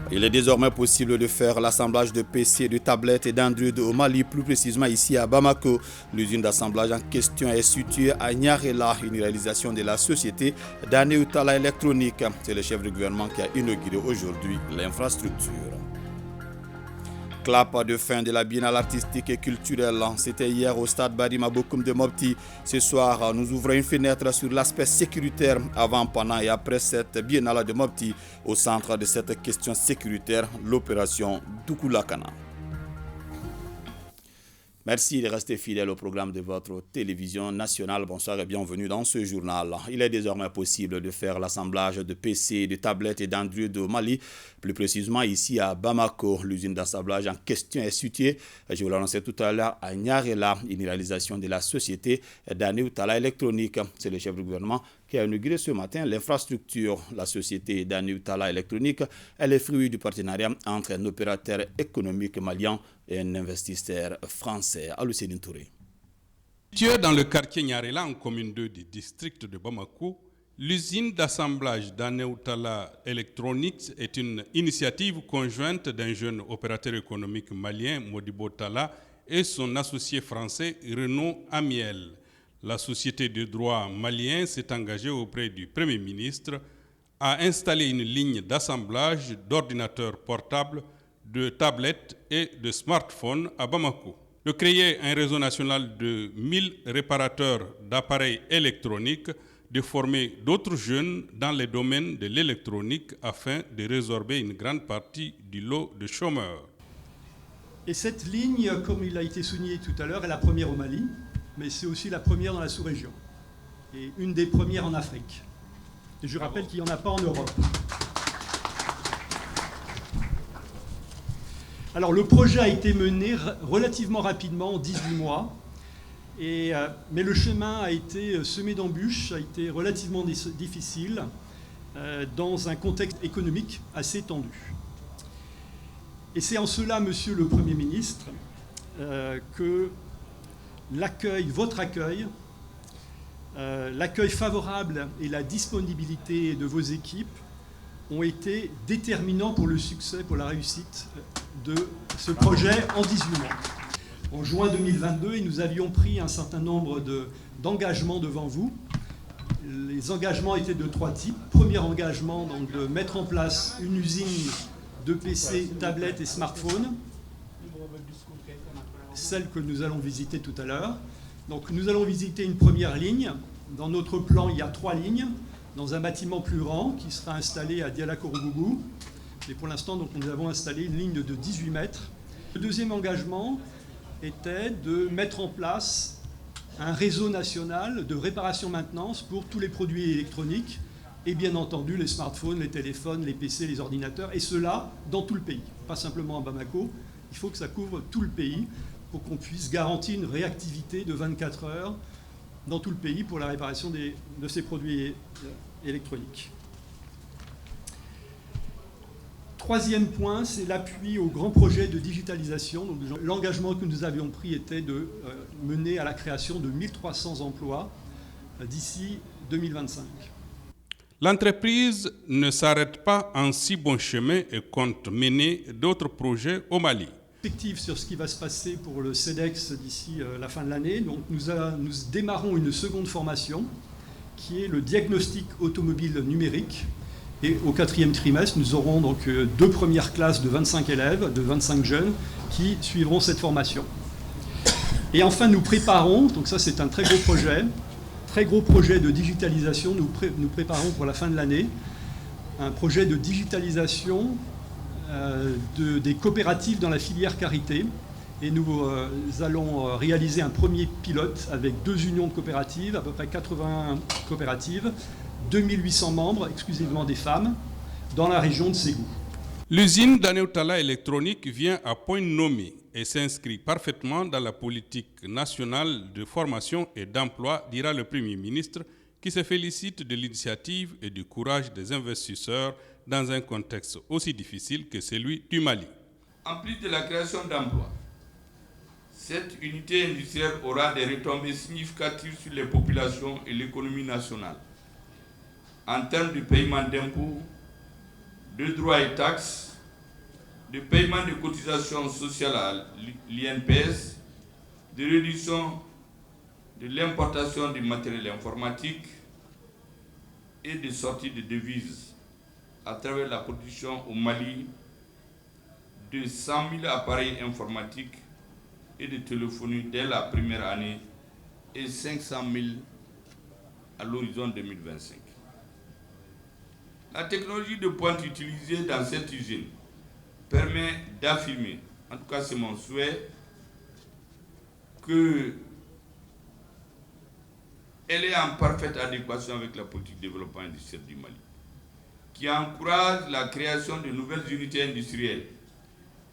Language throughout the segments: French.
Il est désormais possible de faire l'assemblage de PC, de tablettes et d'Android au Mali, plus précisément ici à Bamako. L'usine d'assemblage en question est située à Niarela, une réalisation de la société Daneutala Électronique. C'est le chef du gouvernement qui a inauguré aujourd'hui l'infrastructure. Clap de fin de la biennale artistique et culturelle. C'était hier au stade Barima Bokoum de Mopti. Ce soir, nous ouvrons une fenêtre sur l'aspect sécuritaire avant, pendant et après cette biennale de Mopti. Au centre de cette question sécuritaire, l'opération Doukoulakana. Merci de rester fidèle au programme de votre télévision nationale. Bonsoir et bienvenue dans ce journal. Il est désormais possible de faire l'assemblage de PC, de tablettes et d'Android au Mali, plus précisément ici à Bamako. L'usine d'assemblage en question est située, je vous l'annonçais tout à l'heure, à Niarela, une réalisation de la société Daneutala Électronique. C'est le chef du gouvernement qui a inauguré ce matin l'infrastructure. La société Daneutala Électronique est le fruit du partenariat entre un opérateur économique malien et un investisseur français. Alucine Touré. Située dans le quartier Niarela, en commune 2 du district de Bamako, l'usine d'assemblage Daneutala Electronics est une initiative conjointe d'un jeune opérateur économique malien, Modibo Talla, et son associé français, Renaud Amiel. La société de droit malien s'est engagée auprès du Premier ministre à installer une ligne d'assemblage d'ordinateurs portables, de tablettes et de smartphones à Bamako. De créer un réseau national de 1000 réparateurs d'appareils électroniques, de former d'autres jeunes dans les domaines de l'électronique afin de résorber une grande partie du lot de chômeurs. Et cette ligne, comme il a été souligné tout à l'heure, est la première au Mali, mais c'est aussi la première dans la sous-région et une des premières en Afrique. Et je rappelle qu'il n'y en a pas en Europe. Alors le projet a été mené relativement rapidement, en 18 mois, mais le chemin a été semé d'embûches, a été relativement difficile dans un contexte économique assez tendu. Et c'est en cela, Monsieur le Premier ministre, que votre accueil, l'accueil favorable et la disponibilité de vos équipes ont été déterminants pour le succès, pour la réussite de ce projet en 18 mois. En juin 2022, nous avions pris un certain nombre d'engagements devant vous. Les engagements étaient de 3 types. Premier engagement, donc, de mettre en place une usine de PC, tablettes et smartphones, celle que nous allons visiter tout à l'heure. Donc nous allons visiter une première ligne. Dans notre plan, il y a 3 lignes, dans un bâtiment plus grand qui sera installé à Diala-Korobougou. Et pour l'instant, donc, nous avons installé une ligne de 18 mètres. Le deuxième engagement était de mettre en place un réseau national de réparation-maintenance pour tous les produits électroniques et bien entendu les smartphones, les téléphones, les PC, les ordinateurs, et cela dans tout le pays, pas simplement à Bamako. Il faut que ça couvre tout le pays pour qu'on puisse garantir une réactivité de 24 heures dans tout le pays pour la réparation de ces produits électroniques. Troisième point, c'est l'appui au grand projet de digitalisation. Donc, l'engagement que nous avions pris était de mener à la création de 1300 emplois d'ici 2025. L'entreprise ne s'arrête pas en si bon chemin et compte mener d'autres projets au Mali. Perspective sur ce qui va se passer pour le CEDEX d'ici la fin de l'année. Donc nous démarrons une seconde formation qui est le diagnostic automobile numérique. Et au 4e trimestre, nous aurons donc 2 premières classes de 25 élèves, de 25 jeunes qui suivront cette formation. Et enfin, nous préparons, donc ça c'est un très gros projet de digitalisation, nous préparons pour la fin de l'année un projet de digitalisation des coopératives dans la filière carité. Et nous allons réaliser un premier pilote avec 2 unions de coopératives, à peu près 80 coopératives, 2800 membres, exclusivement des femmes, dans la région de Ségou. L'usine Daneutala Électronique vient à point nommé et s'inscrit parfaitement dans la politique nationale de formation et d'emploi, dira le Premier ministre, qui se félicite de l'initiative et du courage des investisseurs dans un contexte aussi difficile que celui du Mali. En plus de la création d'emplois, cette unité industrielle aura des retombées significatives sur les populations et l'économie nationale. En termes de paiement d'impôts, de droits et taxes, de paiement de cotisations sociales à l'INPS, de réduction de l'importation du matériel informatique et de sortie de devises à travers la production au Mali de 100 000 appareils informatiques et de téléphonie dès la première année et 500 000 à l'horizon 2025. La technologie de pointe utilisée dans cette usine permet d'affirmer, en tout cas c'est mon souhait, qu'elle est en parfaite adéquation avec la politique de développement industriel du Mali, qui encourage la création de nouvelles unités industrielles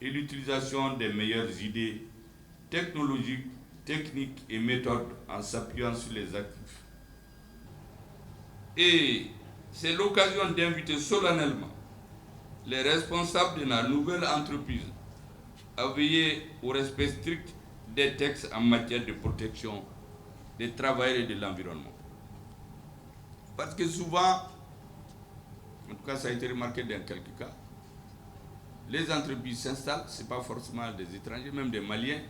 et l'utilisation des meilleures idées technologiques, techniques et méthodes en s'appuyant sur les actifs. Et c'est l'occasion d'inviter solennellement les responsables de la nouvelle entreprise à veiller au respect strict des textes en matière de protection des travailleurs et de l'environnement. Parce que souvent, en tout cas ça a été remarqué dans quelques cas, les entreprises s'installent, ce n'est pas forcément des étrangers, même des Maliens.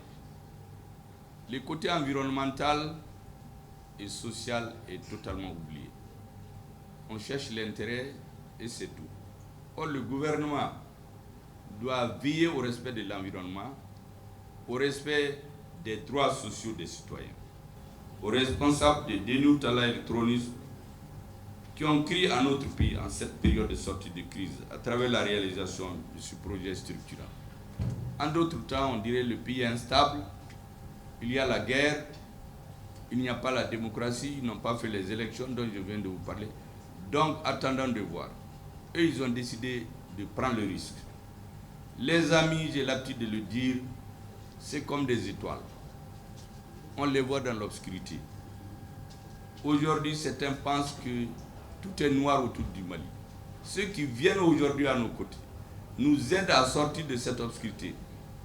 Le côté environnemental et social est totalement oublié. On cherche l'intérêt et c'est tout. Or, le gouvernement doit veiller au respect de l'environnement, au respect des droits sociaux des citoyens, aux responsables de Dénoutala Électroniques qui ont crié à notre pays en cette période de sortie de crise à travers la réalisation de ce projet structurant. En d'autres temps, on dirait que le pays est instable, il y a la guerre, il n'y a pas la démocratie, ils n'ont pas fait les élections dont je viens de vous parler. Donc, attendons de voir. Eux, ils ont décidé de prendre le risque. Les amis, j'ai l'habitude de le dire, c'est comme des étoiles. On les voit dans l'obscurité. Aujourd'hui, certains pensent que tout est noir autour du Mali. Ceux qui viennent aujourd'hui à nos côtés nous aident à sortir de cette obscurité.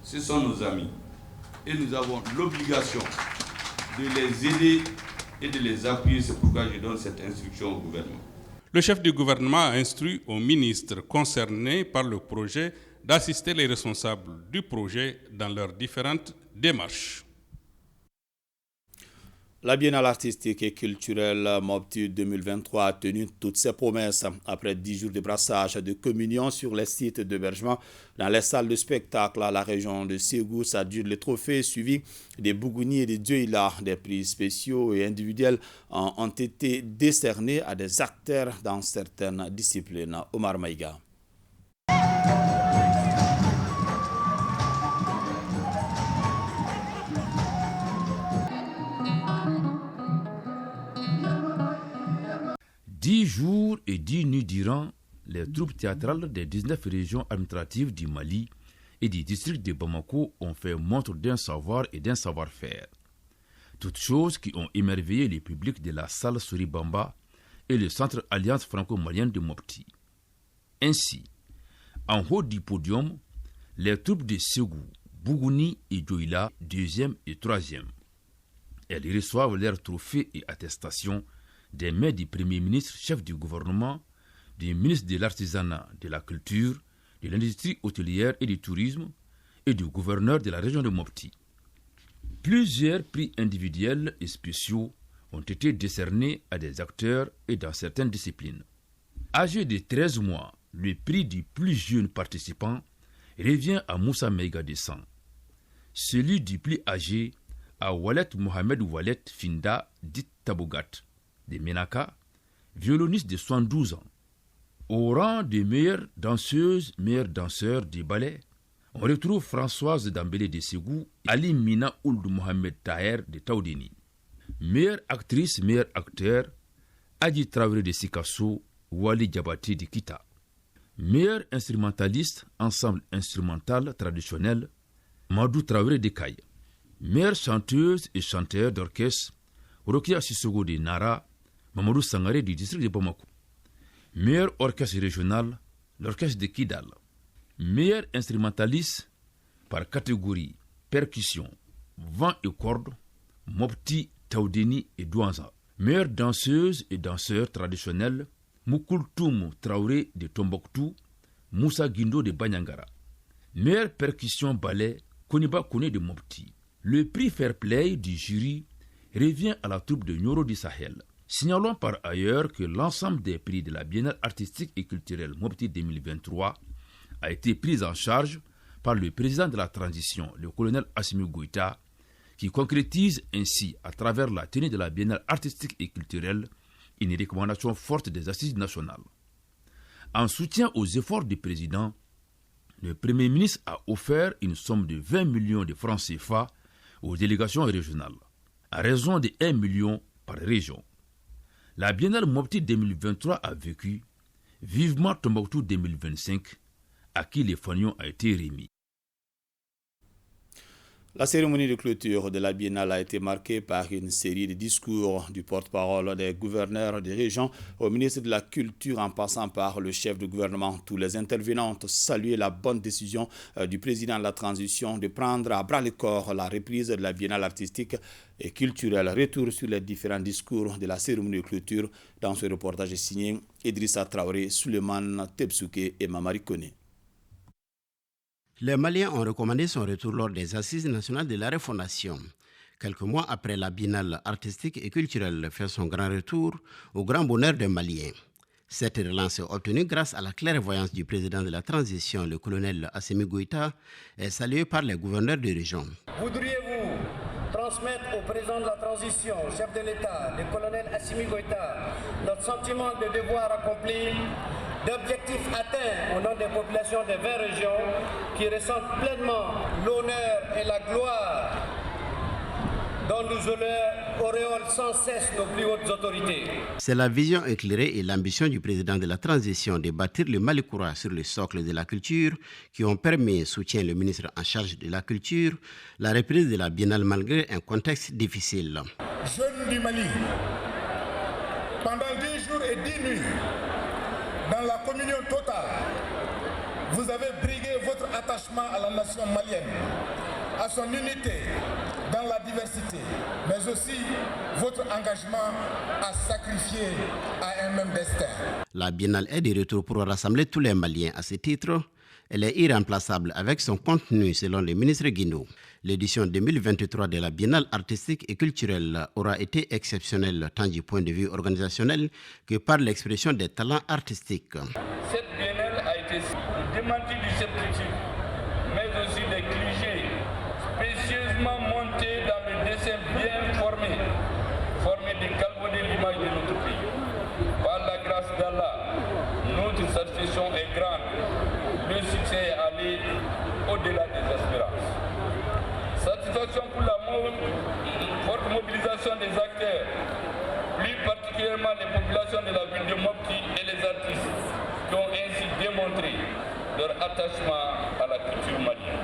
Ce sont nos amis. Et nous avons l'obligation de les aider et de les appuyer. C'est pourquoi je donne cette instruction au gouvernement. Le chef du gouvernement a instruit aux ministres concernés par le projet d'assister les responsables du projet dans leurs différentes démarches. La Biennale artistique et culturelle Mopti 2023 a tenu toutes ses promesses. Après 10 jours de brassage de communion sur les sites d'hébergement dans les salles de spectacle à la région de Ségou, s'adjudent les trophées suivis des Bougouni et des Dioïla. Des prix spéciaux et individuels ont été décernés à des acteurs dans certaines disciplines. Omar Maïga. Dix jours et 10 nuits durant, les troupes théâtrales des 19 régions administratives du Mali et du district de Bamako ont fait montre d'un savoir et d'un savoir-faire. Toutes choses qui ont émerveillé les publics de la salle Soribamba et le centre Alliance franco-malienne de Mopti. Ainsi, en haut du podium, les troupes de Ségou, Bougouni et Dioïla, 2e et 3e. Elles reçoivent leurs trophées et attestations des mains du Premier ministre, chef du gouvernement, du ministre de l'Artisanat, de la Culture, de l'Industrie hôtelière et du Tourisme et du gouverneur de la région de Mopti. Plusieurs prix individuels et spéciaux ont été décernés à des acteurs et dans certaines disciplines. Âgé de 13 mois, le prix du plus jeune participant revient à Moussa Meiga Dessan. Celui du plus âgé à Walet Mohamed Walet Finda, dit Tabougat, de Menaka, violoniste de 72 ans. Au rang des meilleures danseuses, meilleurs danseurs du ballet, on retrouve Françoise Dambélé de Ségou, Ali Mina Ould Mohamed Taher de Taoudini. Meilleure actrice, meilleur acteur, Adi Traoré de Sikasso, Wali Diabati de Kita. Meilleur instrumentaliste, ensemble instrumental traditionnel, Madou Traoré de Kaye. Meilleure chanteuse et chanteur d'orchestre, Rokia Sissogo de Nara, Mamadou Sangaré du district de Bamako. Meilleur orchestre régional, l'orchestre de Kidal. Meilleur instrumentaliste par catégorie percussion, vent et cordes, Mopti, Taoudeni et Douanza. Meilleure danseuse et danseur traditionnel, Moukoultoum Traoré de Tombouctou, Moussa Guindo de Banyangara. Meilleure percussion ballet, Koniba Kone de Mopti. Le prix Fair Play du jury revient à la troupe de Nyoro du Sahel. Signalons par ailleurs que l'ensemble des prix de la Biennale artistique et culturelle Mopti 2023 a été pris en charge par le président de la transition, le colonel Assimi Goïta, qui concrétise ainsi, à travers la tenue de la Biennale artistique et culturelle, une recommandation forte des assises nationales. En soutien aux efforts du président, le Premier ministre a offert une somme de 20 millions de francs CFA aux délégations régionales, à raison de 1 million par région. La Biennale Mopti 2023 a vécu vivement Tombouctou 2025, à qui les fanions a été remis. La cérémonie de clôture de la Biennale a été marquée par une série de discours du porte-parole des gouverneurs des régions au ministre de la Culture en passant par le chef de gouvernement. Tous les intervenants ont salué la bonne décision du président de la transition de prendre à bras-le-corps la reprise de la Biennale artistique et culturelle. Retour sur les différents discours de la cérémonie de clôture dans ce reportage signé Idrissa Traoré, Suleiman Tebsouké et Mamari Kone. Les Maliens ont recommandé son retour lors des Assises nationales de la Refondation. Quelques mois après la Biennale artistique et culturelle fait son grand retour au grand bonheur des Maliens. Cette relance est obtenue grâce à la clairvoyance du président de la transition, le colonel Assimi Goïta, et saluée par les gouverneurs de région. Voudriez-vous transmettre au président de la transition, chef de l'État, le colonel Assimi Goïta, notre sentiment de devoir accompli, d'objectifs atteints au nom des populations des 20 régions qui ressentent pleinement l'honneur et la gloire dont nous auréolent sans cesse nos plus hautes autorités. C'est la vision éclairée et l'ambition du président de la transition de bâtir le Malikoura sur le socle de la culture qui ont permis, soutient le ministre en charge de la culture, la reprise de la Biennale malgré un contexte difficile. Jeunes du Mali, pendant 10 jours et 10 nuits, dans la communion totale, vous avez brigué votre attachement à la nation malienne, à son unité dans la diversité, mais aussi votre engagement à sacrifier à un même destin. La Biennale est de retour pour rassembler tous les Maliens. À ce titre, elle est irremplaçable avec son contenu selon le ministre Guino. L'édition 2023 de la Biennale artistique et culturelle aura été exceptionnelle tant du point de vue organisationnel que par l'expression des talents artistiques. Cette biennale a été démentie du scepticisme, mais aussi des clichés spécieusement montés dans le dessin bien formé de galvauder l'image de notre pays. Par la grâce d'Allah, notre satisfaction est grande. Le succès est allé au-delà des espérances. Satisfaction pour la forte mobilisation des acteurs, plus particulièrement les populations de la ville de Mopti et les artistes, qui ont ainsi démontré leur attachement à la culture malienne.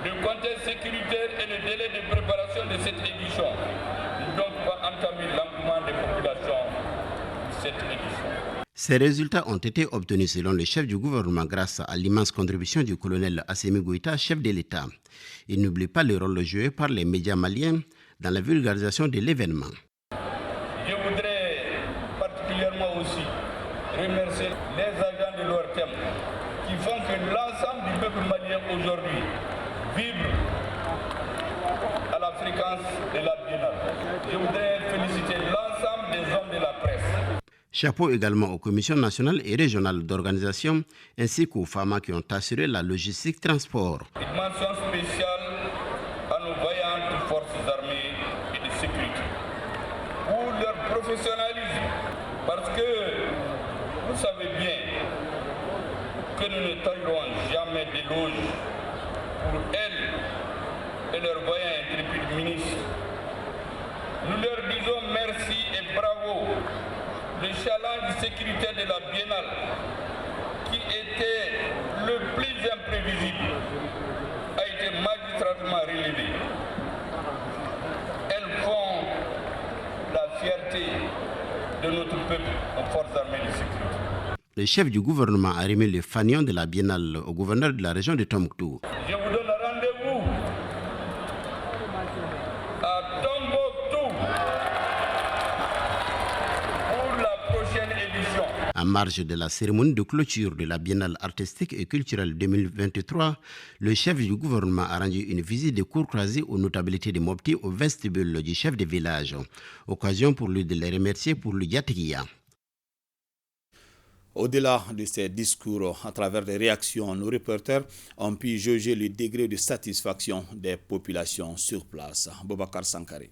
Le contexte sécuritaire et le délai de préparation de cette édition n'ont donc pas entamé l'engouement des populations de cette édition. Ces résultats ont été obtenus selon le chef du gouvernement grâce à l'immense contribution du colonel Assimi Goïta, chef de l'État. Il n'oublie pas le rôle joué par les médias maliens dans la vulgarisation de l'événement. Je voudrais particulièrement aussi remercier les agents de l'ORTEM qui font que l'ensemble du peuple malien aujourd'hui vibre à la fréquence de la Biennale. Je voudrais féliciter l'ensemble des hommes de la presse. Chapeau également aux commissions nationales et régionales d'organisation ainsi qu'aux femmes qui ont assuré la logistique transport. Une mention spéciale à nos vaillantes forces armées et de sécurité pour leur professionnalisme, parce que vous savez bien que nous ne taillerons jamais d'éloges pour elles et leurs vaillants intrépides ministres. Nous leur disons merci et bravo. Le challenge sécuritaire de la Biennale, qui était le plus imprévisible, a été magistralement relevé. Elles font la fierté de notre peuple aux forces armées de sécurité. Le chef du gouvernement a remis le fanion de la Biennale au gouverneur de la région de Tombouctou. Je vous donne rendez-vous à Tombouctou pour la prochaine édition. En marge de la cérémonie de clôture de la Biennale artistique et culturelle 2023, le chef du gouvernement a rendu une visite de cour croisée aux notabilités de Mopti au vestibule du chef de village. Occasion pour lui de les remercier pour le Yatriya. Au-delà de ces discours, à travers des réactions, nos reporters ont pu jauger le degré de satisfaction des populations sur place. Boubacar Sankari.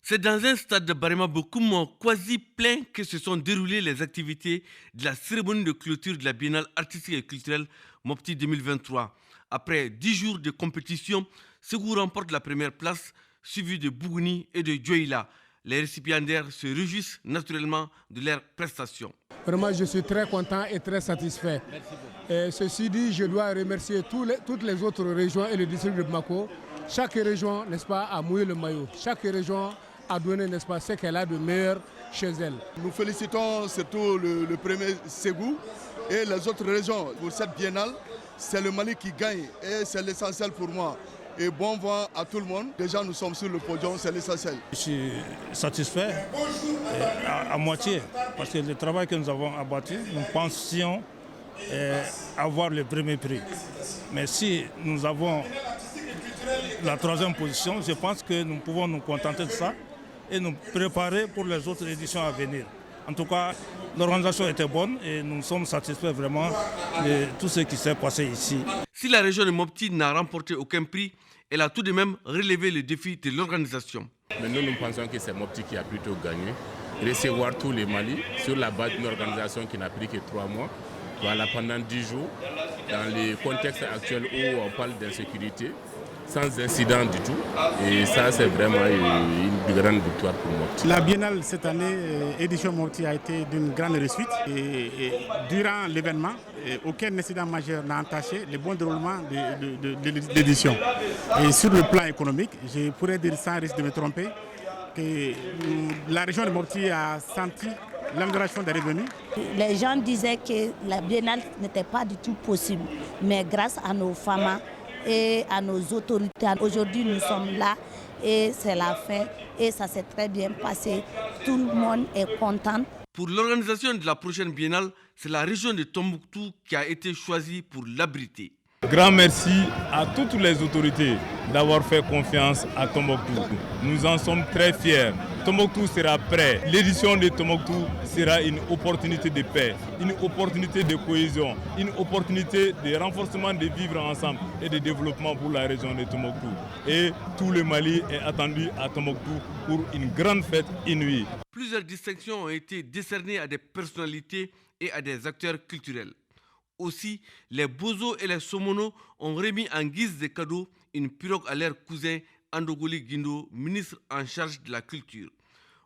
C'est dans un stade de Barema Bokoum quasi plein que se sont déroulées les activités de la cérémonie de clôture de la Biennale artistique et culturelle Mopti 2023. Après 10 jours de compétition, Ségou remporte la première place, suivi de Bougouni et de Djoïla. Les récipiendaires se réjouissent naturellement de leurs prestations. Vraiment, je suis très content et très satisfait. Ceci dit, je dois remercier toutes les autres régions et le district de Bamako. Chaque région, n'est-ce pas, a mouillé le maillot. Chaque région a donné, n'est-ce pas, ce qu'elle a de meilleur chez elle. Nous félicitons surtout le premier Ségou et les autres régions pour cette biennale. C'est le Mali qui gagne et c'est l'essentiel pour moi. Et bon vent à tout le monde. Déjà, nous sommes sur le podium, c'est l'essentiel. Je suis satisfait à moitié parce que le travail que nous avons abattu, nous pensions avoir le premier prix. Mais si nous avons la troisième position, je pense que nous pouvons nous contenter de ça et nous préparer pour les autres éditions à venir. En tout cas, l'organisation était bonne et nous sommes satisfaits vraiment de tout ce qui s'est passé ici. Si la région de Mopti n'a remporté aucun prix, elle a tout de même relevé le défi de l'organisation. Mais nous pensons que c'est Mopti qui a plutôt gagné. Recevoir tous les Mali sur la base d'une organisation qui n'a pris que 3 mois. Voilà, pendant 10 jours, dans le contexte actuel où on parle d'insécurité, sans incident du tout. Et ça, c'est vraiment une grande victoire pour Mopti. La Biennale cette année, édition Mopti, a été d'une grande réussite. Et durant l'événement, aucun incident majeur n'a entaché le bon déroulement de l'édition. Et sur le plan économique, je pourrais dire sans risque de me tromper, que la région de Mopti a senti l'amélioration des revenus. Les gens disaient que la Biennale n'était pas du tout possible. Mais grâce à nos femmes et à nos autorités, aujourd'hui nous sommes là et c'est la fin et ça s'est très bien passé. Tout le monde est content. Pour l'organisation de la prochaine biennale, c'est la région de Tombouctou qui a été choisie pour l'abriter. Grand merci à toutes les autorités d'avoir fait confiance à Tombouctou. Nous en sommes très fiers. Tombouctou sera prêt. L'édition de Tombouctou sera une opportunité de paix, une opportunité de cohésion, une opportunité de renforcement de vivre ensemble et de développement pour la région de Tombouctou. Et tout le Mali est attendu à Tombouctou pour une grande fête inouïe. Plusieurs distinctions ont été décernées à des personnalités et à des acteurs culturels. Aussi, les Bozo et les Somono ont remis en guise de cadeau une pirogue à leur cousin Andogoli Guindo, ministre en charge de la culture.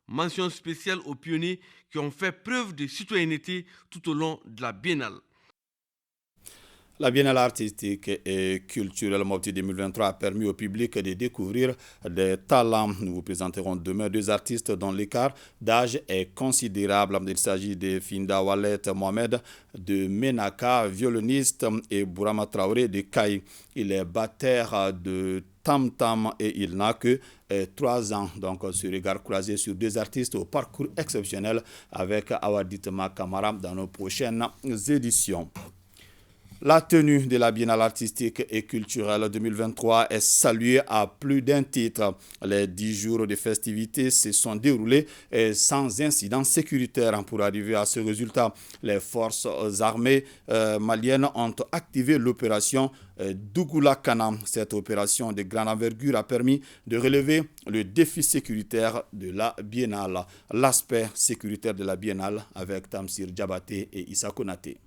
Mention spéciale aux pionniers qui ont fait preuve de citoyenneté tout au long de la biennale. La Biennale artistique et culturelle Mopti 2023 a permis au public de découvrir des talents. Nous vous présenterons demain 2 artistes dont l'écart d'âge est considérable. Il s'agit de Finda Wallet Mohamed de Menaka, violoniste, et Bourama Traoré de Kaï. Il est batteur de Tam Tam et il n'a que 3 ans. Donc, ce regard croisé sur 2 artistes au parcours exceptionnel avec Awaditma Kamara dans nos prochaines éditions. La tenue de la Biennale artistique et culturelle 2023 est saluée à plus d'un titre. Les 10 jours de festivités se sont déroulés sans incident sécuritaire. Pour arriver à ce résultat, les forces armées maliennes ont activé l'opération Dougoula Kana. Cette opération de grande envergure a permis de relever le défi sécuritaire de la Biennale. L'aspect sécuritaire de la Biennale avec Tamsir Diabaté et Issa Konaté.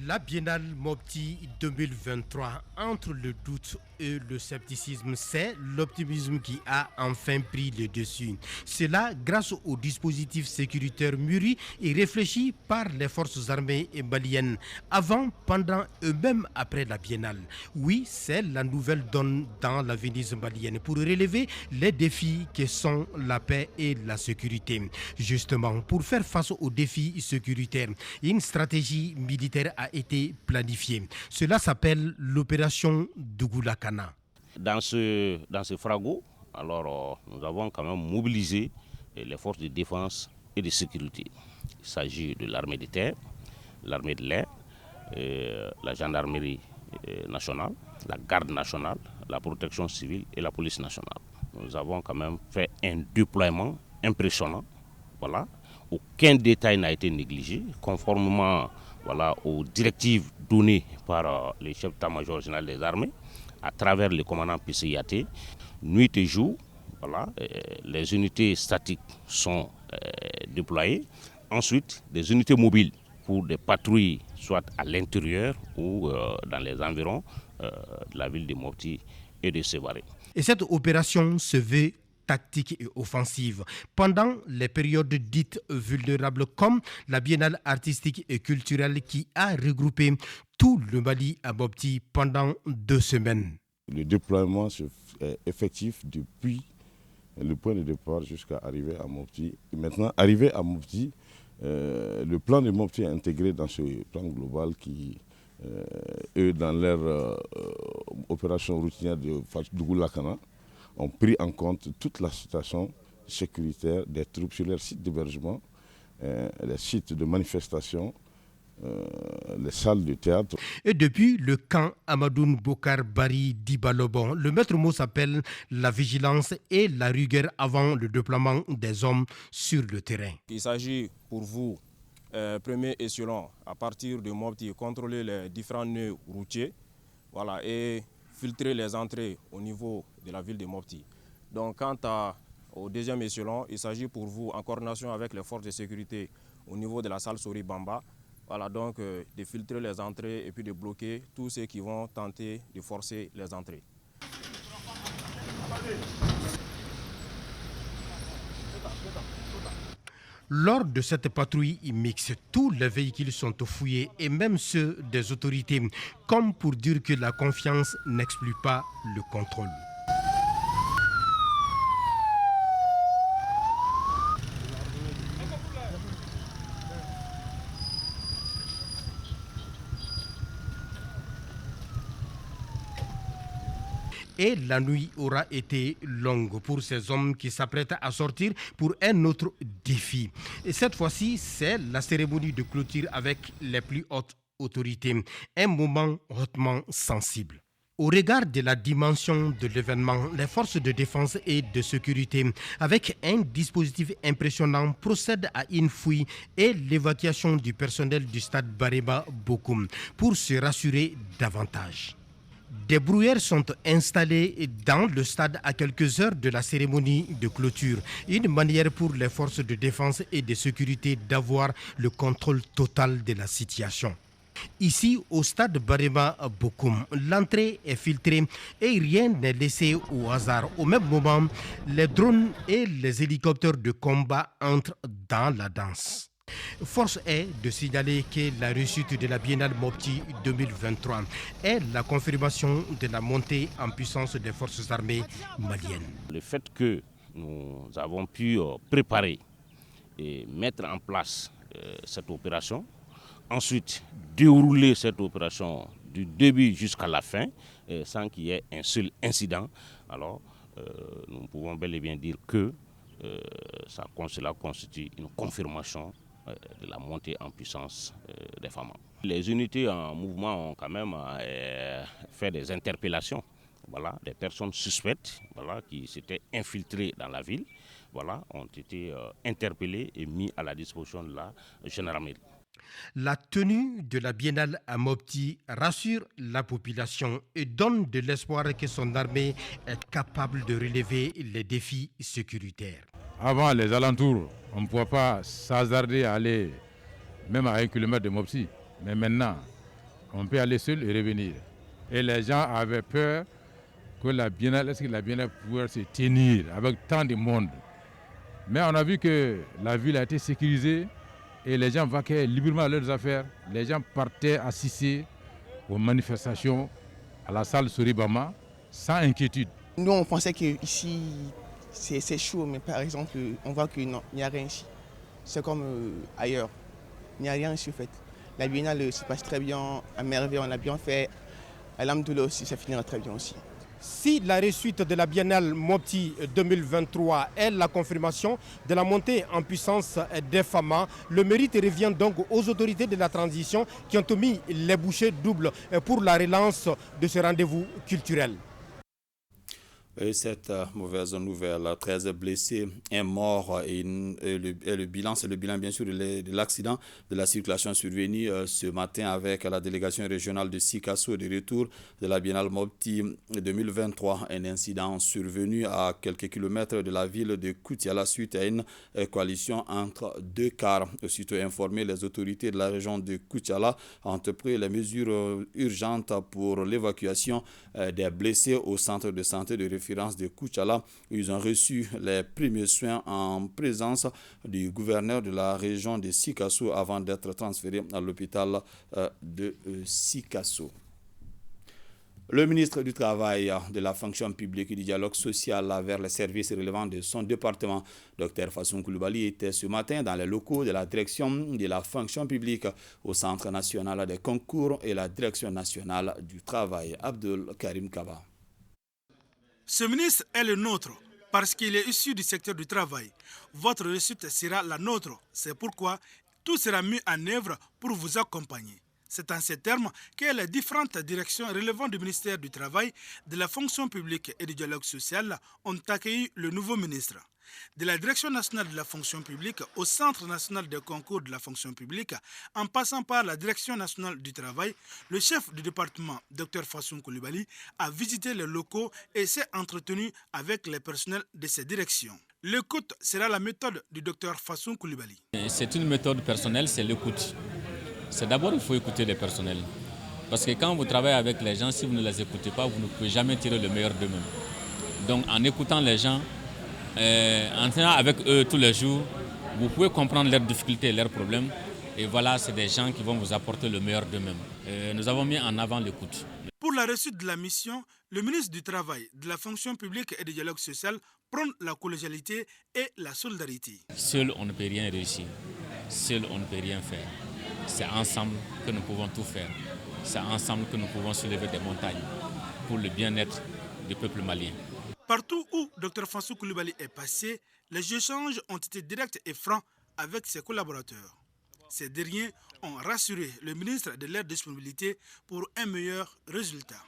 La Biennale Mopti 2023, entre le doute et le scepticisme, c'est l'optimisme qui a enfin pris le dessus. Cela grâce au dispositif sécuritaire mûri et réfléchi par les forces armées maliennes, avant, pendant et même après la Biennale. Oui, c'est la nouvelle donne dans la Venise malienne pour relever les défis que sont la paix et la sécurité. Justement, pour faire face aux défis sécuritaires, une stratégie militaire a été planifiée. Cela s'appelle l'opération Dougoula Kana. Dans ce frago, alors nous avons quand même mobilisé les forces de défense et de sécurité. Il s'agit de l'armée de terre, l'armée de l'air, la gendarmerie nationale, la garde nationale, la protection civile et la police nationale. Nous avons quand même fait un déploiement impressionnant. Voilà. Aucun détail n'a été négligé, conformément aux directives données par les chefs d'état-major général des armées, à travers le commandant PCIAT, nuit et jour. Les unités statiques sont déployées. Ensuite, des unités mobiles pour des patrouilles, soit à l'intérieur ou dans les environs de la ville de Mopti et de Sévaré. Et cette opération se veut tactique et offensive. Pendant les périodes dites vulnérables comme la biennale artistique et culturelle qui a regroupé tout le Mali à Mopti pendant 2 semaines. Le déploiement est effectif depuis le point de départ jusqu'à arriver à Mopti. Et maintenant, arrivé à Mopti, le plan de Mopti est intégré dans ce plan global qui, eux, dans leur opération routinière de Dougou-Lakana, ont pris en compte toute la situation sécuritaire des troupes sur leurs sites d'hébergement, les sites de manifestation, les salles de théâtre. Et depuis le camp Amadoun Bokar Bari d'Ibalobon, le maître mot s'appelle la vigilance et la rigueur avant le déploiement des hommes sur le terrain. Il s'agit pour vous, premier échelon, à partir de Mopti, contrôler les différents nœuds routiers et filtrer les entrées au niveau de la ville de Mopti. Donc quant au deuxième échelon, il s'agit pour vous, en coordination avec les forces de sécurité au niveau de la salle Sori Bamba, donc de filtrer les entrées et puis de bloquer tous ceux qui vont tenter de forcer les entrées. Lors de cette patrouille mixte, tous les véhicules sont fouillés et même ceux des autorités, comme pour dire que la confiance n'exclut pas le contrôle. Et la nuit aura été longue pour ces hommes qui s'apprêtent à sortir pour un autre défi. Et cette fois-ci, c'est la cérémonie de clôture avec les plus hautes autorités. Un moment hautement sensible. Au regard de la dimension de l'événement, les forces de défense et de sécurité, avec un dispositif impressionnant, procèdent à une fouille et l'évacuation du personnel du stade Bareba Bokoum pour se rassurer davantage. Des brouilleurs sont installés dans le stade à quelques heures de la cérémonie de clôture. Une manière pour les forces de défense et de sécurité d'avoir le contrôle total de la situation. Ici, au stade Barema Bokoum, l'entrée est filtrée et rien n'est laissé au hasard. Au même moment, les drones et les hélicoptères de combat entrent dans la danse. Force est de signaler que la réussite de la Biennale Mopti 2023 est la confirmation de la montée en puissance des forces armées maliennes. Le fait que nous avons pu préparer et mettre en place cette opération, ensuite dérouler cette opération du début jusqu'à la fin sans qu'il y ait un seul incident, alors nous pouvons bel et bien dire que cela constitue une confirmation de la montée en puissance des FAMA. Les unités en mouvement ont quand même fait des interpellations, des personnes suspectes qui s'étaient infiltrées dans la ville, ont été interpellées et mis à la disposition de la gendarmerie. La tenue de la Biennale à Mopti rassure la population et donne de l'espoir que son armée est capable de relever les défis sécuritaires. Avant, les alentours, on ne pouvait pas s'hasarder à aller même à 1 kilomètre de Mopti. Mais maintenant, on peut aller seul et revenir. Et les gens avaient peur que la Biennale pouvait se tenir avec tant de monde. Mais on a vu que la ville a été sécurisée et les gens vaquaient librement leurs affaires. Les gens partaient assister aux manifestations à la salle Soribama sans inquiétude. Nous, on pensait qu'ici, c'est chaud, mais par exemple, on voit qu'il n'y a rien ici. C'est comme ailleurs. Il n'y a rien ici, en fait. La Biennale se passe très bien, à merveille, on a bien fait. Alhamdoulilah aussi, ça finira très bien aussi. Si la réussite de la Biennale Mopti 2023 est la confirmation de la montée en puissance des FAMA, le mérite revient donc aux autorités de la transition qui ont mis les bouchées doubles pour la relance de ce rendez-vous culturel. Et cette mauvaise nouvelle, 13 blessés, un mort et le bilan, c'est le bilan bien sûr de l'accident de la circulation survenu ce matin avec la délégation régionale de Sikasso de retour de la Biennale Mopti 2023. Un incident survenu à quelques kilomètres de la ville de Koutiala suite à une coalition entre deux cars. Aussitôt informé, les autorités de la région de Koutiala ont entrepris les mesures urgentes pour l'évacuation des blessés au centre de santé de référence de Koutiala. Ils ont reçu les premiers soins en présence du gouverneur de la région de Sikasso avant d'être transférés à l'hôpital de Sikasso. Le ministre du Travail, de la fonction publique et du dialogue social vers les services relevant de son département, Dr Fassoum Koulibaly, était ce matin dans les locaux de la direction de la fonction publique au Centre national des concours et la direction nationale du travail. Abdul Karim Kaba. Ce ministre est le nôtre parce qu'il est issu du secteur du travail. Votre réussite sera la nôtre. C'est pourquoi tout sera mis en œuvre pour vous accompagner. C'est en ces termes que les différentes directions relevant du ministère du Travail, de la fonction publique et du dialogue social ont accueilli le nouveau ministre. De la Direction nationale de la fonction publique au Centre national des concours de la fonction publique, en passant par la Direction nationale du travail, le chef du département, Dr Fassoum Koulibaly, a visité les locaux et s'est entretenu avec les personnels de ces directions. L'écoute sera la méthode du Dr Fassoum Koulibaly. C'est une méthode personnelle, c'est l'écoute. C'est d'abord, il faut écouter les personnels. Parce que quand vous travaillez avec les gens, si vous ne les écoutez pas, vous ne pouvez jamais tirer le meilleur d'eux-mêmes. Donc en écoutant les gens, en étant avec eux tous les jours, vous pouvez comprendre leurs difficultés et leurs problèmes. Et voilà, c'est des gens qui vont vous apporter le meilleur d'eux-mêmes. Nous avons mis en avant l'écoute. Pour la réussite de la mission, le ministre du Travail, de la fonction publique et du dialogue social prône la collégialité et la solidarité. Seul, on ne peut rien réussir. Seul, on ne peut rien faire. C'est ensemble que nous pouvons tout faire. C'est ensemble que nous pouvons soulever des montagnes pour le bien-être du peuple malien. Partout où Dr Fassoum Koulibaly est passé, les échanges ont été directs et francs avec ses collaborateurs. Ces derniers ont rassuré le ministre de leur disponibilité pour un meilleur résultat.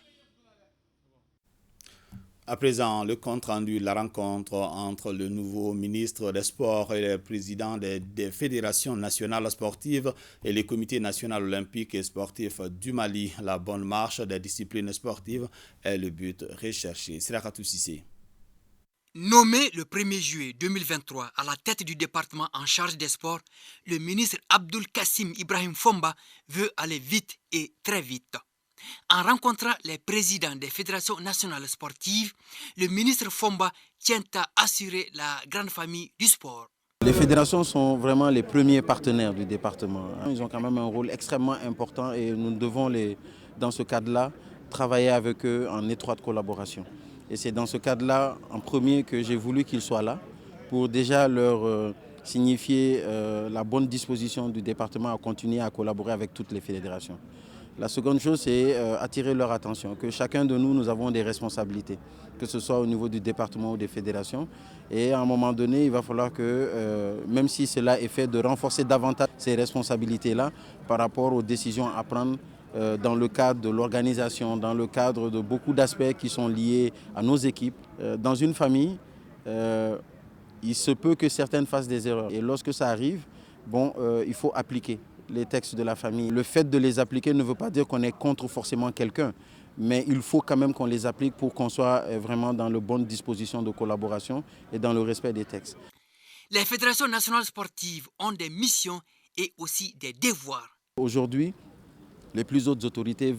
À présent, le compte rendu de la rencontre entre le nouveau ministre des Sports et le président des fédérations nationales sportives et le comité national olympique et sportif du Mali. La bonne marche des disciplines sportives est le but recherché. Sirakatou Sissé. Nommé le 1er juillet 2023 à la tête du département en charge des sports, le ministre Abdoul Kassim Ibrahim Fomba veut aller vite et très vite. En rencontrant les présidents des fédérations nationales sportives, le ministre Fomba tient à assurer la grande famille du sport. Les fédérations sont vraiment les premiers partenaires du département. Ils ont quand même un rôle extrêmement important et nous devons, dans ce cadre-là, travailler avec eux en étroite collaboration. Et c'est dans ce cadre-là, en premier, que j'ai voulu qu'ils soient là pour déjà leur signifier la bonne disposition du département à continuer à collaborer avec toutes les fédérations. La seconde chose, c'est attirer leur attention, que chacun de nous avons des responsabilités, que ce soit au niveau du département ou des fédérations. Et à un moment donné, il va falloir que, même si cela est fait, de renforcer davantage ces responsabilités-là par rapport aux décisions à prendre dans le cadre de l'organisation, dans le cadre de beaucoup d'aspects qui sont liés à nos équipes. Dans une famille, il se peut que certaines fassent des erreurs. Et lorsque ça arrive, il faut appliquer les textes de la famille. Le fait de les appliquer ne veut pas dire qu'on est contre forcément quelqu'un, mais il faut quand même qu'on les applique pour qu'on soit vraiment dans de bonnes dispositions de collaboration et dans le respect des textes. Les fédérations nationales sportives ont des missions et aussi des devoirs. Aujourd'hui, les plus hautes autorités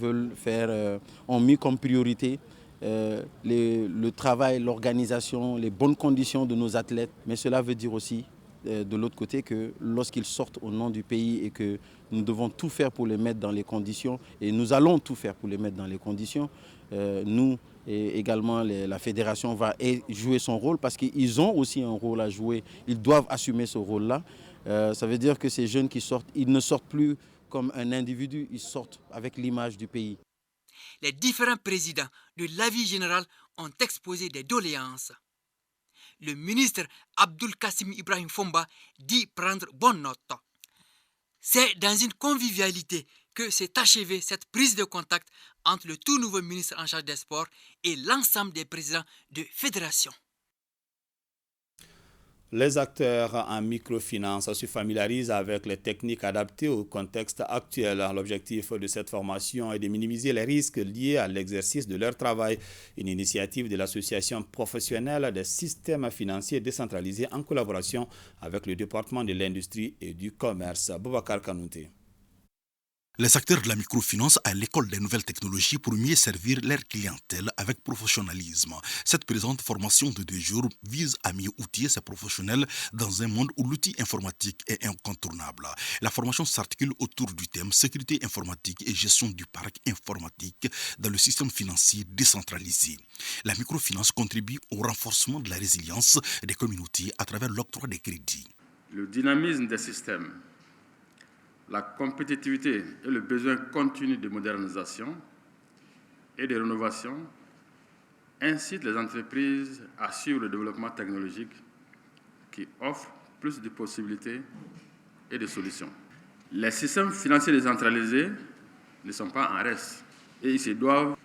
ont mis comme priorité le travail, l'organisation, les bonnes conditions de nos athlètes. Mais cela veut dire aussi, de l'autre côté, que lorsqu'ils sortent au nom du pays et que nous devons tout faire pour les mettre dans les conditions, et nous allons tout faire pour les mettre dans les conditions, nous et également la fédération va jouer son rôle parce qu'ils ont aussi un rôle à jouer, ils doivent assumer ce rôle-là. Ça veut dire que ces jeunes qui sortent, ils ne sortent plus comme un individu, ils sortent avec l'image du pays. les différents présidents de l'avis général ont exposé des doléances. Le ministre Abdul Kassim Ibrahim Fomba dit prendre bonne note. C'est dans une convivialité que s'est achevée cette prise de contact entre le tout nouveau ministre en charge des sports et l'ensemble des présidents de fédérations. Les acteurs en microfinance se familiarisent avec les techniques adaptées au contexte actuel. L'objectif de cette formation est de minimiser les risques liés à l'exercice de leur travail. Une initiative de l'association professionnelle des systèmes financiers décentralisés en collaboration avec le département de l'industrie et du commerce. Boubacar Kanouté. Les acteurs de la microfinance à l'école des nouvelles technologies pour mieux servir leur clientèle avec professionnalisme. Cette présente formation de 2 jours vise à mieux outiller ces professionnels dans un monde où l'outil informatique est incontournable. La formation s'articule autour du thème sécurité informatique et gestion du parc informatique dans le système financier décentralisé. La microfinance contribue au renforcement de la résilience des communautés à travers l'octroi des crédits. Le dynamisme des systèmes, la compétitivité et le besoin continu de modernisation et de rénovation incitent les entreprises à suivre le développement technologique qui offre plus de possibilités et de solutions. Les systèmes financiers décentralisés ne sont pas en reste et ils se doivent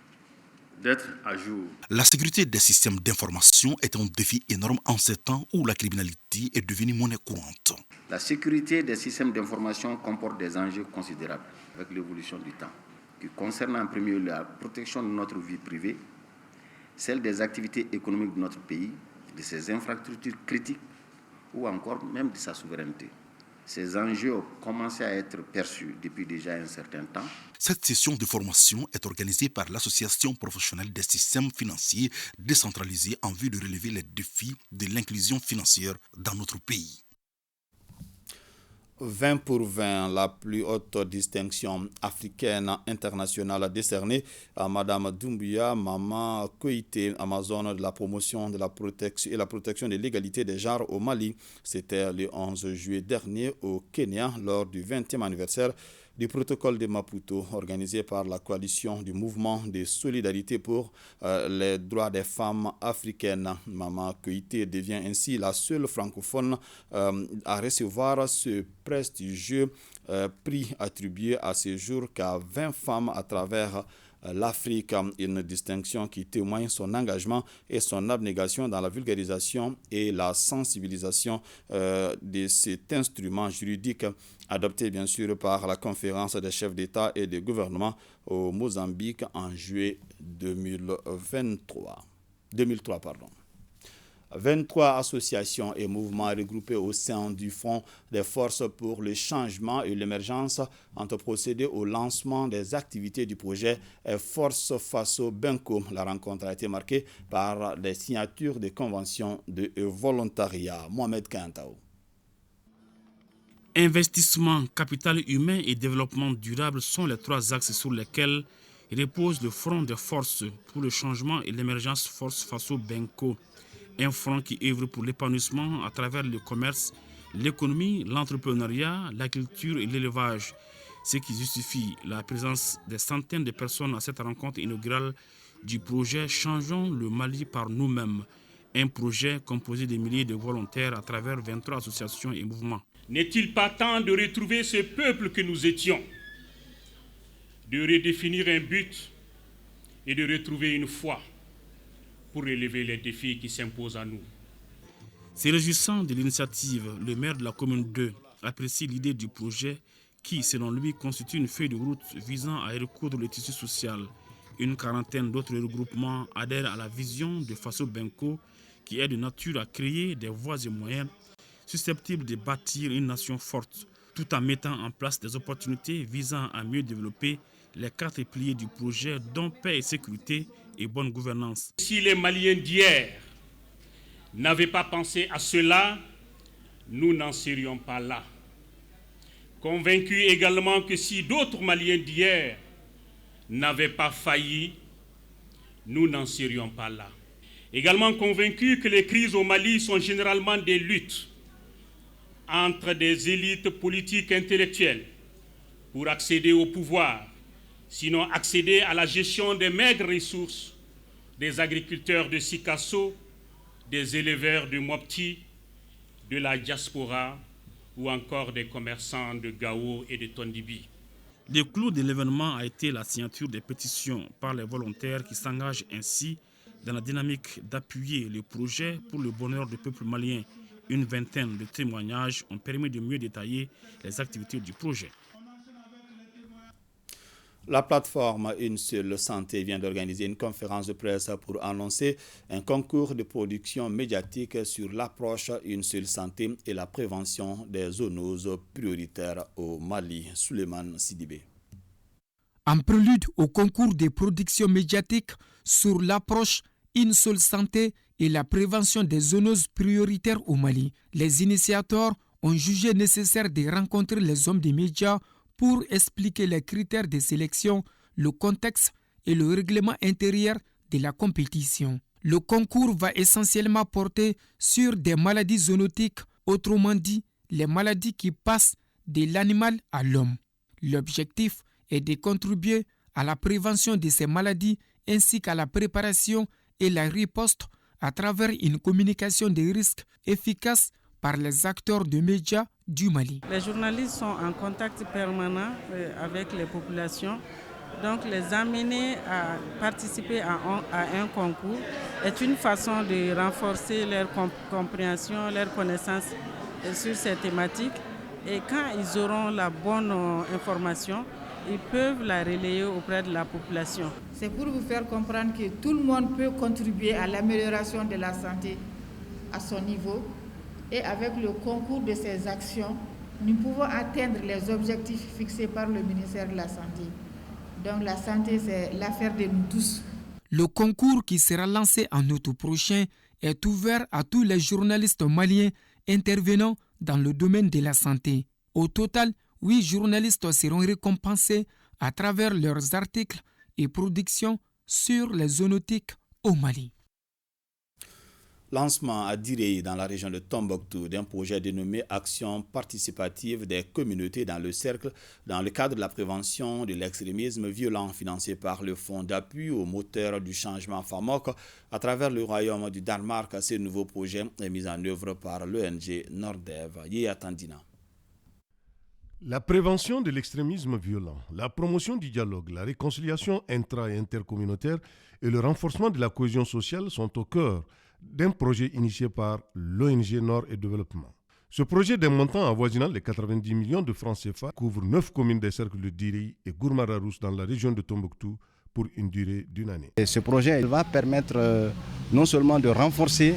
d'être à jour. La sécurité des systèmes d'information est un défi énorme en ces temps où la criminalité est devenue monnaie courante. La sécurité des systèmes d'information comporte des enjeux considérables avec l'évolution du temps, qui concernent en premier lieu la protection de notre vie privée, celle des activités économiques de notre pays, de ses infrastructures critiques ou encore même de sa souveraineté. Ces enjeux ont commencé à être perçus depuis déjà un certain temps. Cette session de formation est organisée par l'Association professionnelle des systèmes financiers décentralisés en vue de relever les défis de l'inclusion financière dans notre pays. 20 pour 20, la plus haute distinction africaine internationale décernée à Madame Doumbouya Mama Koité, Amazone de la promotion de la protection et la protection de l'égalité des genres au Mali. C'était le 11 juillet dernier au Kenya lors du 20e anniversaire du protocole de Maputo organisé par la coalition du mouvement de solidarité pour les droits des femmes africaines. Mama Koité devient ainsi la seule francophone à recevoir ce prestigieux prix attribué à ce jour qu'à 20 femmes à travers l'Afrique, une distinction qui témoigne son engagement et son abnégation dans la vulgarisation et la sensibilisation de cet instrument juridique adopté bien sûr par la conférence des chefs d'État et de gouvernement au Mozambique en juillet 2003. 23 associations et mouvements regroupés au sein du Front des forces pour le changement et l'émergence ont procédé au lancement des activités du projet Force Faso Benko. La rencontre a été marquée par des signatures de conventions de volontariat. Mohamed Kantao. Investissement, capital humain et développement durable sont les 3 axes sur lesquels repose le Front des forces pour le changement et l'émergence Force Faso Benko. Un front qui œuvre pour l'épanouissement à travers le commerce, l'économie, l'entrepreneuriat, la culture et l'élevage. Ce qui justifie la présence des centaines de personnes à cette rencontre inaugurale du projet Changeons le Mali par nous-mêmes. Un projet composé de milliers de volontaires à travers 23 associations et mouvements. N'est-il pas temps de retrouver ce peuple que nous étions, de redéfinir un but et de retrouver une foi pour relever les défis qui s'imposent à nous? Se réjouissant de l'initiative, le maire de la commune 2 apprécie l'idée du projet qui, selon lui, constitue une feuille de route visant à recoudre le tissu social. Une quarantaine d'autres regroupements adhèrent à la vision de Faso Benko qui est de nature à créer des voies et moyens susceptibles de bâtir une nation forte, tout en mettant en place des opportunités visant à mieux développer les 4 piliers du projet, dont paix et sécurité et bonne gouvernance. Si les Maliens d'hier n'avaient pas pensé à cela, nous n'en serions pas là. Convaincus également que si d'autres Maliens d'hier n'avaient pas failli, nous n'en serions pas là. Également convaincus que les crises au Mali sont généralement des luttes entre des élites politiques intellectuelles pour accéder au pouvoir sinon accéder à la gestion des maigres ressources des agriculteurs de Sikasso, des éleveurs de Mopti, de la diaspora ou encore des commerçants de Gao et de Tondibi. Le clou de l'événement a été la signature des pétitions par les volontaires qui s'engagent ainsi dans la dynamique d'appuyer le projet pour le bonheur du peuple malien. Une vingtaine de témoignages ont permis de mieux détailler les activités du projet. La plateforme Une Seule Santé vient d'organiser une conférence de presse pour annoncer un concours de production médiatique sur l'approche Une Seule Santé et la prévention des zoonoses prioritaires au Mali. Souleymane Sidibé. En prélude au concours de production médiatique sur l'approche Une Seule Santé et la prévention des zoonoses prioritaires au Mali, les initiateurs ont jugé nécessaire de rencontrer les hommes des médias pour expliquer les critères de sélection, le contexte et le règlement intérieur de la compétition. Le concours va essentiellement porter sur des maladies zoonotiques, autrement dit, les maladies qui passent de l'animal à l'homme. L'objectif est de contribuer à la prévention de ces maladies ainsi qu'à la préparation et la riposte à travers une communication des risques efficace par les acteurs de médias du Mali. Les journalistes sont en contact permanent avec les populations. Donc les amener à participer à un concours est une façon de renforcer leur compréhension, leur connaissance sur ces thématiques. Et quand ils auront la bonne information, ils peuvent la relayer auprès de la population. C'est pour vous faire comprendre que tout le monde peut contribuer à l'amélioration de la santé à son niveau. Et avec le concours de ces actions, nous pouvons atteindre les objectifs fixés par le ministère de la Santé. Donc la santé, c'est l'affaire de nous tous. Le concours qui sera lancé en août prochain est ouvert à tous les journalistes maliens intervenant dans le domaine de la santé. Au total, 8 journalistes seront récompensés à travers leurs articles et productions sur les zoonotiques au Mali. Lancement à Direi, dans la région de Tombouctou, d'un projet dénommé Action participative des communautés dans le cadre de la prévention de l'extrémisme violent, financé par le Fonds d'appui aux moteurs du changement FAMOC à travers le royaume du Danemark. Ce nouveau projet est mis en œuvre par l'ONG Nordev. Yéatandina. La prévention de l'extrémisme violent, la promotion du dialogue, la réconciliation intra- et intercommunautaire et le renforcement de la cohésion sociale sont au cœur d'un projet initié par l'ONG Nord et Développement. Ce projet d'un montant avoisinant les 90 millions de francs CFA couvre 9 communes des cercles de Direi et Gourmararousse dans la région de Tombouctou pour une durée d'une année. Et ce projet va permettre non seulement de renforcer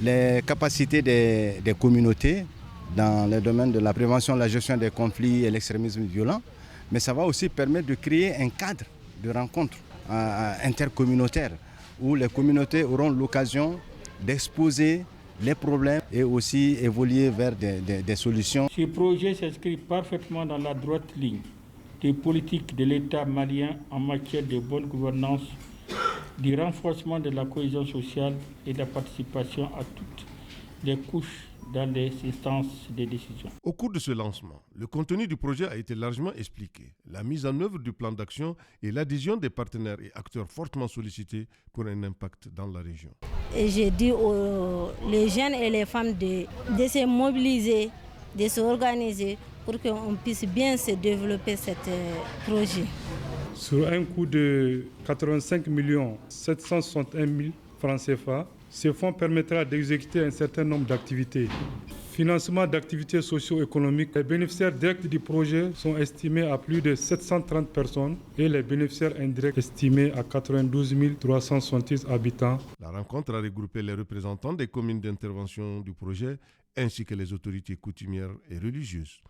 les capacités des communautés dans le domaine de la prévention, la gestion des conflits et l'extrémisme violent, mais ça va aussi permettre de créer un cadre de rencontre intercommunautaire où les communautés auront l'occasion d'exposer les problèmes et aussi évoluer vers des solutions. Ce projet s'inscrit parfaitement dans la droite ligne des politiques de l'État malien en matière de bonne gouvernance, du renforcement de la cohésion sociale et de la participation à toutes les couches dans les instances de décision. Au cours de ce lancement, le contenu du projet a été largement expliqué. La mise en œuvre du plan d'action et l'adhésion des partenaires et acteurs fortement sollicités pour un impact dans la région. Et j'ai dit aux les jeunes et les femmes de se mobiliser, de s'organiser pour qu'on puisse bien se développer ce projet. Sur un coût de 85 761 000 francs CFA, ce fonds permettra d'exécuter un certain nombre d'activités. Financement d'activités socio-économiques. Les bénéficiaires directs du projet sont estimés à plus de 730 personnes et les bénéficiaires indirects estimés à 92 366 habitants. La rencontre a regroupé les représentants des communes d'intervention du projet ainsi que les autorités coutumières et religieuses.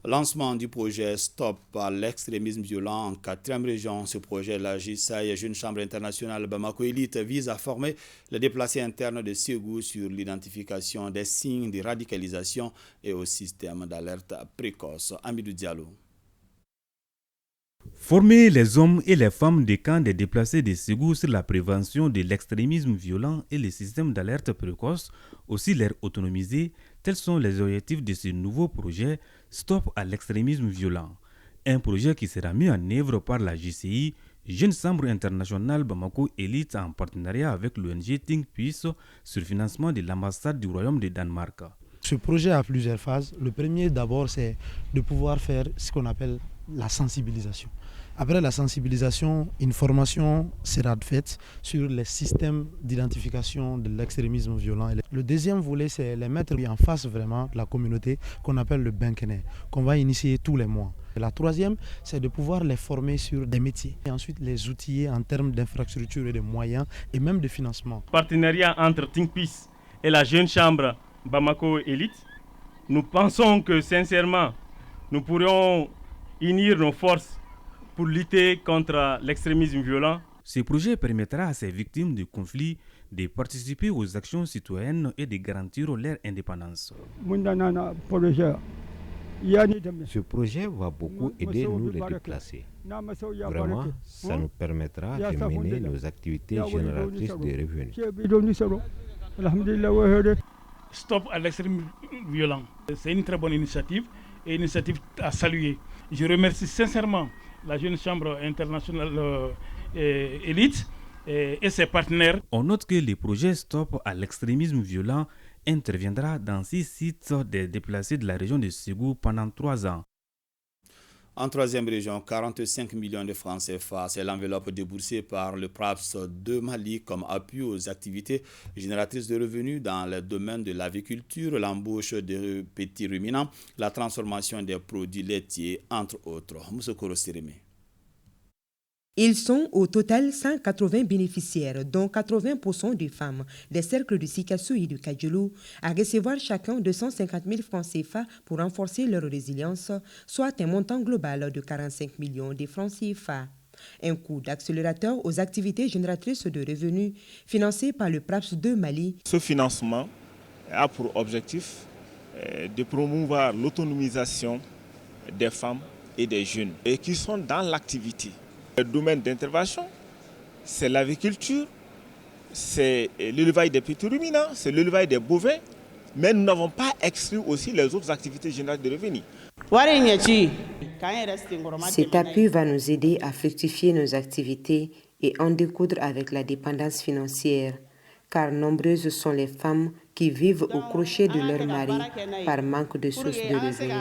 Lancement du projet Stop à l'extrémisme violent en 4e région. Ce projet, la GISAI, Jeune Chambre internationale Bamako Elite, vise à former les déplacés internes de Ségou sur l'identification des signes de radicalisation et au système d'alerte précoce. Amidou Diallo. Former les hommes et les femmes des camps des déplacés de Ségou sur la prévention de l'extrémisme violent et les systèmes d'alerte précoce, aussi les autonomiser, tels sont les objectifs de ce nouveau projet Stop à l'extrémisme violent. Un projet qui sera mis en œuvre par la JCI, Jeune Chambre Internationale Bamako Elite, en partenariat avec l'ONG Think Peace sur financement de l'ambassade du Royaume de Danemark. Ce projet a plusieurs phases. Le premier d'abord, c'est de pouvoir faire ce qu'on appelle la sensibilisation. Après la sensibilisation, une formation sera faite sur les systèmes d'identification de l'extrémisme violent. Le deuxième volet, c'est les mettre en face vraiment de la communauté qu'on appelle le Benkene, qu'on va initier tous les mois. Et la troisième, c'est de pouvoir les former sur des métiers et ensuite les outiller en termes d'infrastructures et de moyens et même de financement. Partenariat entre Think Peace et la Jeune Chambre Bamako Elite, nous pensons que sincèrement, nous pourrions unir nos forces pour lutter contre l'extrémisme violent. Ce projet permettra à ces victimes de conflits de participer aux actions citoyennes et de garantir leur indépendance. Ce projet va beaucoup aider nous les déplacés. Vraiment, ça nous permettra de mener nos activités génératrices de revenus. Stop à l'extrémisme violent. C'est une très bonne initiative et une initiative à saluer. Je remercie sincèrement la Jeune Chambre Internationale Élite et ses partenaires. On note que le projet Stop à l'extrémisme violent interviendra dans 6 sites des déplacés de la région de Ségou pendant 3 ans. En troisième région, 45 millions de francs CFA, c'est l'enveloppe déboursée par le PRAPS de Mali comme appui aux activités génératrices de revenus dans le domaine de l'aviculture, l'embauche de petits ruminants, la transformation des produits laitiers, entre autres. Moussokoro Sireme. Ils sont au total 180 bénéficiaires, dont 80% de femmes des cercles de Sikasso et de Kadjoulou, à recevoir chacun 250 000 francs CFA pour renforcer leur résilience, soit un montant global de 45 millions de francs CFA. Un coup d'accélérateur aux activités génératrices de revenus financées par le PRAPS de Mali. Ce financement a pour objectif de promouvoir l'autonomisation des femmes et des jeunes et qui sont dans l'activité. Le domaine d'intervention, c'est l'aviculture, c'est l'élevage des petits ruminants, c'est l'élevage des bovins, mais nous n'avons pas exclu aussi les autres activités générales de revenus. Cet appui va nous aider à fructifier nos activités et en découdre avec la dépendance financière, car nombreuses sont les femmes qui vivent au crochet de leur mari par manque de sources de revenus.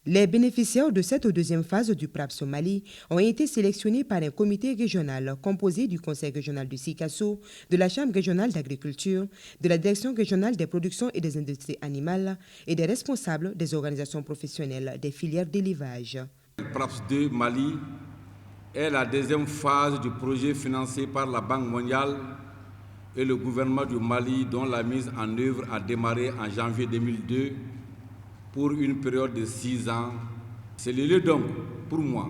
Les bénéficiaires de cette deuxième phase du PRAPS au Mali ont été sélectionnés par un comité régional composé du Conseil régional du Sikasso, de la Chambre régionale d'agriculture, de la Direction régionale des productions et des industries animales et des responsables des organisations professionnelles des filières d'élevage. Le PRAPS 2 Mali est la deuxième phase du projet financé par la Banque mondiale et le gouvernement du Mali dont la mise en œuvre a démarré en janvier 2002 pour une période de 6 ans. C'est le lieu donc, pour moi,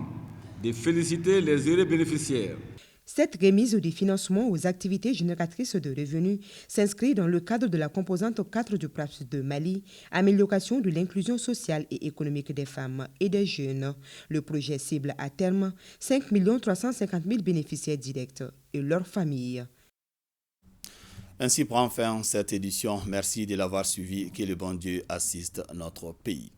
de féliciter les heureux bénéficiaires. Cette remise du financement aux activités génératrices de revenus s'inscrit dans le cadre de la composante 4 du PRAPS de Mali, amélioration de l'inclusion sociale et économique des femmes et des jeunes. Le projet cible à terme 5 350 000 bénéficiaires directs et leurs familles. Ainsi prend fin cette édition. Merci de l'avoir suivi. Que le bon Dieu assiste notre pays.